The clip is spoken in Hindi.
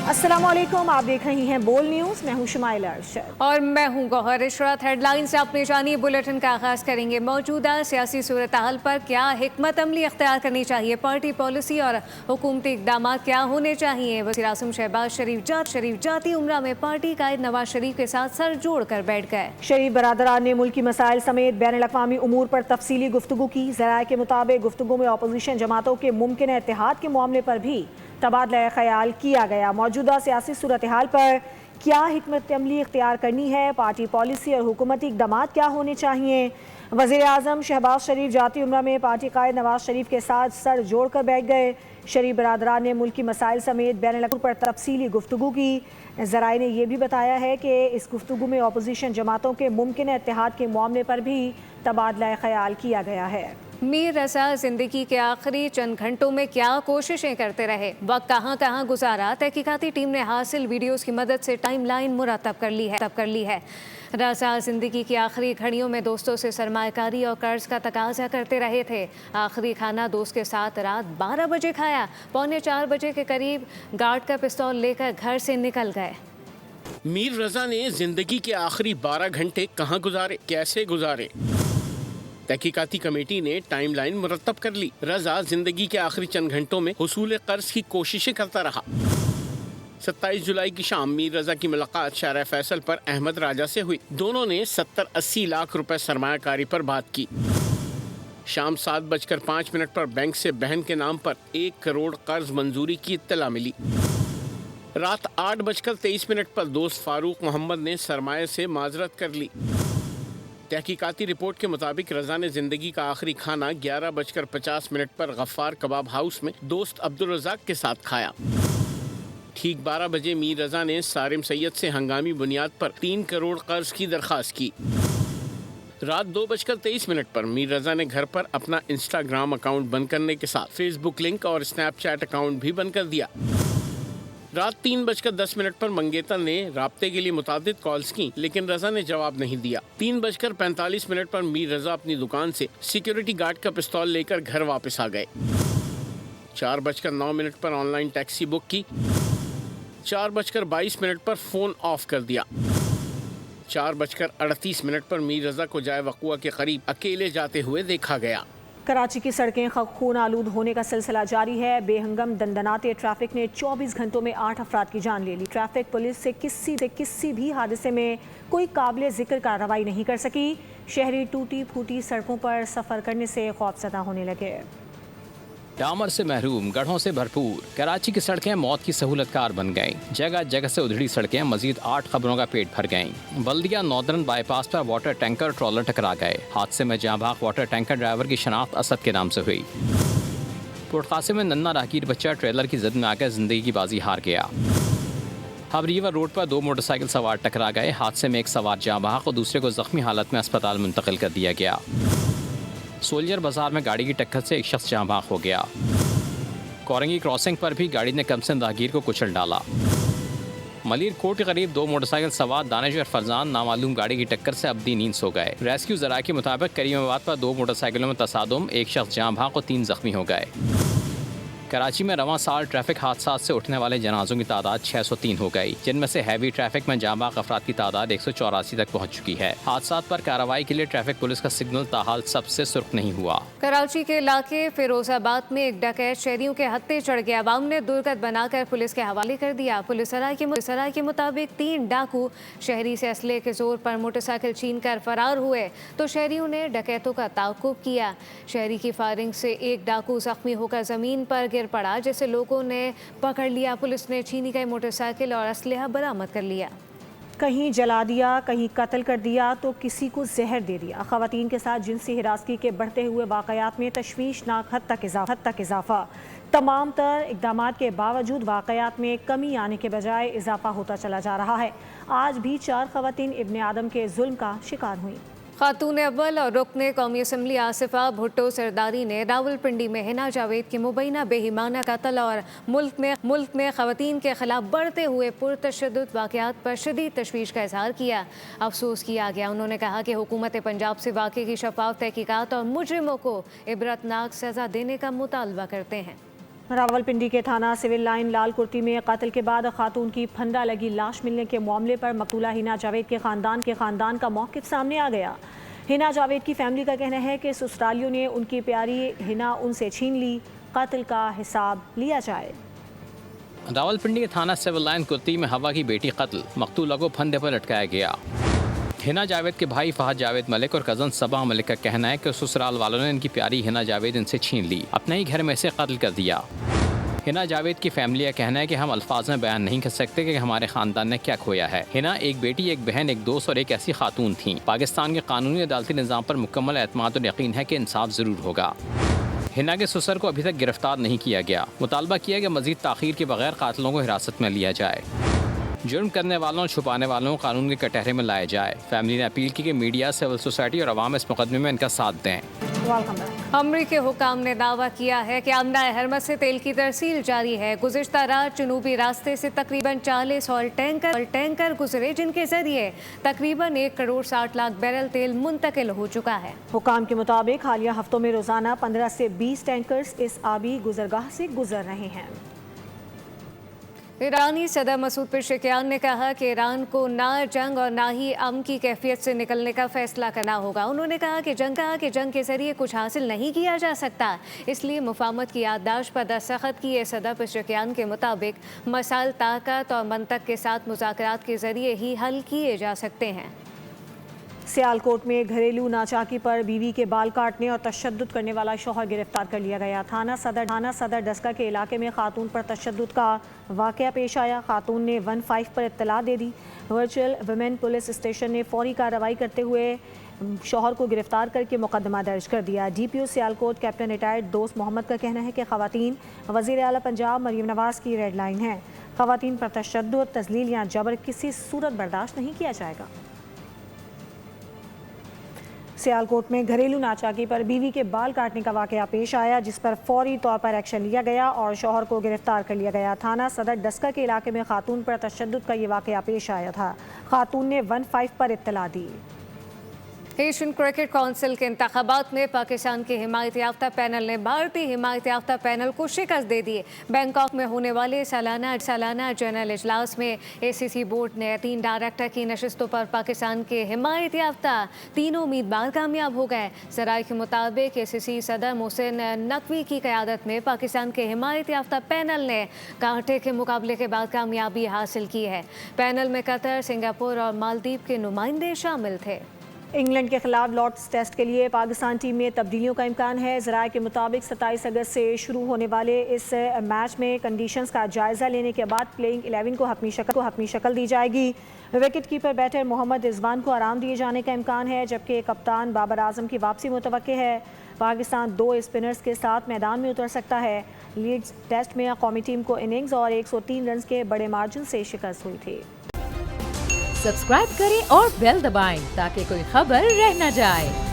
अस्सलाम वालेकुम, आप देख रही हैं बोल न्यूज़। मैं हूं शुमाइल अरशद और मैं हूं गौहर इशरत। हेडलाइन से अपने जानिए बुलेटिन का आगाज़ करेंगे। मौजूदा सियासी सूरत हाल पर क्या हिकमत अमली अख्तियार करनी चाहिए, पार्टी पॉलिसी और हुकूमती इकदाम क्या होने चाहिए। वज़ीर आज़म शहबाज शरीफ जाती उम्रा में पार्टी कायद नवाज शरीफ के साथ सर जोड़ कर बैठ गए। शरीफ बरादरान ने मुल्की मसाइल समेत बैनुल अक़वामी उमूर पर तफसीली गुफ्तगू की। ज़राए के मुताबिक गुफ्तगू में अपोजिशन जमातों के मुमकिन इत्तेहाद के मामले पर भी तबादला ख्याल किया गया। मौजूदा सियासी सूरत हाल पर क्या हिकमत अमली इख्तियार करनी है, पार्टी पॉलिसी और हुकूमती इक़दाम क्या होने चाहिए। वज़ीर आज़म शहबाज शरीफ जाती उम्रा में पार्टी कायद नवाज शरीफ के साथ सर जोड़ कर बैठ गए। शरीफ बरादरान ने मुल्की मसाइल समेत बैनुल अक़वामी पर तफसीली गुफ्तगू की। ज़राए ने यह भी बताया है कि इस गुफ्तगू में अपोजिशन जमातों के मुमकिन इत्तेहाद के मामले पर भी तबादला ख्याल किया गया है। मीर रज़ा ज़िंदगी के आखिरी चंद घंटों में क्या कोशिशें करते रहे, वक्त कहाँ कहाँ गुजारा। तहकीकाती टीम ने हासिल वीडियोस की मदद से टाइमलाइन मुरतब कर ली है। रज़ा ज़िंदगी की आखिरी घड़ियों में दोस्तों से सरमायाकारी और कर्ज का तकाजा करते रहे थे। आखिरी खाना दोस्त के साथ रात 12 बजे खाया। 3:45 बजे के करीब गार्ड का पिस्तौल लेकर घर से निकल गए। मीर रज़ा ने जिंदगी के आखिरी 12 घंटे कहाँ गुजारे, कैसे गुजारे। तहकीकाती कमेटी ने टाइमलाइन मुरतब कर ली। रज़ा जिंदगी के आखिरी चंद घंटों में हुसूल कर्ज की कोशिशें करता रहा। 27 जुलाई की शाम मीर रज़ा की मुलाकात शारा फैसल पर अहमद राजा से हुई। दोनों ने 70-80 लाख रुपए सरमायाकारी पर बात की। शाम 7:05 पर बैंक से बहन के नाम पर 1 करोड़ कर्ज मंजूरी की इत्तला मिली। रात 8:23 पर दोस्त फारूक मोहम्मद ने सरमाए से माजरत कर ली। तहकीकाती रिपोर्ट के मुताबिक रज़ा ने जिंदगी का आखिरी खाना 11:50 पर गफ्फार कबाब हाउस में दोस्त अब्दुल रज़ाक के साथ खाया। ठीक 12 बजे मीर रज़ा ने सारिम सैयद से हंगामी बुनियाद पर 3 करोड़ कर्ज की दरख्वास्त की। रात 2:23 पर मीर रज़ा ने घर पर अपना इंस्टाग्राम अकाउंट बंद करने के साथ फेसबुक लिंक और स्नैपचैट अकाउंट भी बंद कर दिया। रात 3:10 पर मंगेतर ने राब्ते के लिए मुतादिद कॉल्स की, लेकिन रज़ा ने जवाब नहीं दिया। 3:45 पर मीर रज़ा अपनी दुकान से सिक्योरिटी गार्ड का पिस्तौल लेकर घर वापस आ गए। 4:09 पर ऑनलाइन टैक्सी बुक की। 4:22 पर फ़ोन ऑफ कर दिया। 4:38 पर मीर रज़ा को जाए वक़ुआ के करीब अकेले जाते हुए देखा गया। कराची की सड़कें खून आलूद होने का सिलसिला जारी है। बेहंगम दंदनाते ट्रैफिक ने 24 घंटों में 8 अफराद की जान ले ली। ट्रैफिक पुलिस से किसी भी हादसे में कोई काबिल जिक्र कार्रवाई नहीं कर सकी। शहरी टूटी फूटी सड़कों पर सफ़र करने से खौफजदा होने लगे। डामर से महरूम, गढ़ों से भरपूर कराची की सड़कें मौत की सहूलतकार बन गईं। जगह जगह से उधड़ी सड़कें मजीद 8 खबरों का पेट भर गईं। बल्दिया नॉर्दर्न बाईपास पर वाटर टैंकर ट्रॉलर टकरा गए। हादसे में जाँ भाग वाटर टैंकर ड्राइवर की शनाख्त असद के नाम से हुई। पुरखासे में नन्ना राहगीर बच्चा ट्रेलर की जद में आकर जिंदगी की बाजी हार गया। हबरीवर रोड पर 2 मोटरसाइकिल सवार टकरा गए। हादसे में एक सवार जाँ भाग और दूसरे को जख्मी हालत में अस्पताल मुंतकिल कर दिया गया। सोल्जर बाजार में गाड़ी की टक्कर से एक शख्स जाँ भाग हो गया। कोरंगी क्रॉसिंग पर भी गाड़ी ने कमसन राहगीर को कुचल डाला। मलिर कोट के करीब 2 मोटरसाइकिल सवार दानिश और फरजान नामालूम गाड़ी की टक्कर से अब्दी नींद सो गए। रेस्क्यू ज़राए के मुताबिक करीमाबाद पर 2 मोटरसाइकिलों में तसादुम, एक शख्स जाँ भाग और 3 जख्मी हो गए। कराची में रवां साल ट्रैफिक हादसा से उठने वाले जनाजों की तादाद 603 हो गई, जिनमें से हैवी ट्रैफिक में जाँ भाग अफराद की तादाद 184 तक पहुँच चुकी है। हादसा पर कार्रवाई के लिए ट्रैफिक पुलिस का सिग्नल ताहाल सबसे सुर्ख नहीं हुआ। कराची के इलाके फिरोजाबाद में एक डकैत शहरियों के हत्थे चढ़ गया। अवाम ने दुर्गत बनाकर पुलिस के हवाले कर दिया। पुलिस सराय के मुताबिक 3 डाकू शहरी से असले के जोर पर मोटरसाइकिल छीन कर फरार हुए तो शहरियों ने डकैतों का ताक़ुब किया। शहरी की फायरिंग से एक डाकू जख्मी होकर जमीन पर गिर पड़ा, जिसे लोगों ने पकड़ लिया। पुलिस ने छीनी गई मोटरसाइकिल और असलहा बरामद कर लिया। कहीं जला दिया, कहीं कत्ल कर दिया तो किसी को जहर दे दिया। ख़वातीन के साथ जिनसी हिरासगी के बढ़ते हुए वाक़यात में तशवीशनाक हद तक इजाफा। तमाम तर इक़दामात के बावजूद वाक़यात में कमी आने के बजाय इजाफा होता चला जा रहा है। आज भी 4 ख़वातीन इब्ने आदम के जुल्म का शिकार हुई। खातून अव्वल और रुकने कौमी असम्बली आसिफा भुट्टो सरदारी ने रावलपिंडी में हिना जावेद की मुबैना बेईमाना कत्ल और मुल्क में ख़वातीन के खिलाफ बढ़ते हुए पुरतशद्दुद वाक़यात पर शदीद तशवीश का इजहार किया। अफसोस किया गया। उन्होंने कहा कि हुकूमत पंजाब से वाक़े की शफाफ तहकीकात और मुजरिमों को इबरतनाक सज़ा देने का मुतालबा करते हैं। रावलपिंडी के थाना सिविल लाइन लाल कुर्ती में कत्ल के बाद खातून की फंदा लगी लाश मिलने के मामले पर मकतूला हिना जावेद के खानदान का मौक़िफ़ सामने आ गया। हिना जावेद की फैमिली का कहना है कि ससुरालियों ने उनकी प्यारी हिना उनसे छीन ली, कत्ल का हिसाब लिया जाए। रावलपिंडी के थाना सिविल लाइन कुर्ती में हवा की बेटी कत्ल, मकतूला को फंदे पर लटकाया गया। हिना जावेद के भाई फहद जावेद मलिक और कज़न सबा मलिक का कहना है कि ससुराल वालों ने इनकी प्यारी हिना जावेद इनसे छीन ली, अपने ही घर में से कत्ल कर दिया। हिना जावेद की फैमिली का कहना है कि हम अल्फाज में बयान नहीं कर सकते कि हमारे खानदान ने क्या खोया है। हिना एक बेटी, एक बहन, एक दोस्त और एक ऐसी खातून थी। पाकिस्तान के कानूनी अदालती निज़ाम पर मुकम्मल एतमाद और यकीन है कि इंसाफ ज़रूर होगा। हिना के ससुर को अभी तक गिरफ्तार नहीं किया गया। मुतालबा किया कि मजीद ताख़ीर के बगैर कातिलों को हिरासत में लिया जाए। जुर्म करने वालों और छुपाने वालों को कानून के कटहरे में लाया जाए। फैमिली ने अपील की कि मीडिया, सिविल सोसाइटी और अवाम इस मुकदमे में इनका साथ दें। अमरीकी हुकाम ने दावा किया है कि आमदा हरमत से तेल की तरसील जारी है। गुज़िश्ता रात जनूबी रास्ते से तकरीबन 40 ऑयल टैंकर गुजरे, जिनके जरिए तकरीबन 1 करोड़ 60 लाख बैरल तेल मुंतकिल हो चुका है। हुकाम के मुताबिक हालिया हफ्तों में रोजाना 15 से 20 टैंकर्स इस आबी गुजरगाह से गुजर रहे हैं। ईरानी सदर मसूद पेशेकियान ने कहा कि ईरान को ना जंग और ना ही अमन की कैफियत से निकलने का फैसला करना होगा। उन्होंने कहा कि जंग के जरिए कुछ हासिल नहीं किया जा सकता, इसलिए मुफाहमत की याददाश्त पर दस्तखत किए। सदर पेशेकियान के मुताबिक मसाइल ताकत और मंतक के साथ मुज़ाकरात के जरिए ही हल किए जा सकते हैं। सियालकोट में घरेलू नाचाकी पर बीवी के बाल काटने और तशद्दुद करने वाला शौहर गिरफ्तार कर लिया गया। थाना सदर डस्का के इलाके में खातून पर तशद्दुद का वाक़या पेश आया। खातून ने 15 पर इत्तला दे दी। वर्चुअल वुमेन पुलिस स्टेशन ने फौरी कार्रवाई करते हुए शौहर को गिरफ्तार करके मुकदमा दर्ज कर दिया। DPO सियालकोट कैप्टन रिटायर्ड दोस्त मोहम्मद का कहना है कि ख़वातीन वज़ीर आला पंजाब मरीम नवाज़ की रेड लाइन है। ख़वातीन पर तशद्दुद, तज़लील या जबर किसी सूरत बर्दाश्त नहीं किया जाएगा। सियालकोट में घरेलू नाचाकी पर बीवी के बाल काटने का वाक़या पेश आया, जिस पर फौरी तौर पर एक्शन लिया गया और शौहर को गिरफ्तार कर लिया गया। थाना सदर डस्का के इलाके में खातून पर तशद्दुद का ये वाक़या पेश आया था। खातून ने 15 पर इत्तला दी। एशियन क्रिकेट काउंसिल के इंतखाबात में पाकिस्तान के हिमायत याफ्ता पैनल ने भारतीय हिमायत याफ्ता पैनल को शिकस्त दे दी। बैंकॉक में होने वाले सालाना जनरल इजलास में ACC बोर्ड ने 3 डायरेक्टर की नशिस्तों पर पाकिस्तान के हिमायत याफ्ता तीनों उम्मीदवार कामयाब हो गए। ज़राए के मुताबिक ACC सदर मोहसिन नकवी की क़यादत में पाकिस्तान के हिमायत याफ्ता पैनल ने कांटे के मुकाबले के बाद कामयाबी हासिल की है। पैनल में कतर, सिंगापुर और मालदीव के नुमाइंदे शामिल थे। इंग्लैंड के खिलाफ लॉर्ड्स टेस्ट के लिए पाकिस्तान टीम में तब्दीलियों का इम्कान है। ज़राए के मुताबिक 27 अगस्त से शुरू होने वाले इस मैच में कंडीशंस का जायज़ा लेने के बाद प्लेइंग 11 को अपनी शक्ल दी जाएगी। Wicket keeper batter Mohammad Rizwan को आराम दिए जाने का इम्कान है, जबकि कप्तान बाबर आजम की वापसी मुतवक्के है। पाकिस्तान 2 स्पिनर्स के साथ मैदान में उतर सकता है। लीड्स टेस्ट में कौमी टीम को इनिंग्स और 103 रन के बड़े मार्जिन से शिकस्त हुई थी। सब्सक्राइब करें और बेल दबाएं ताकि कोई खबर रह न जाए।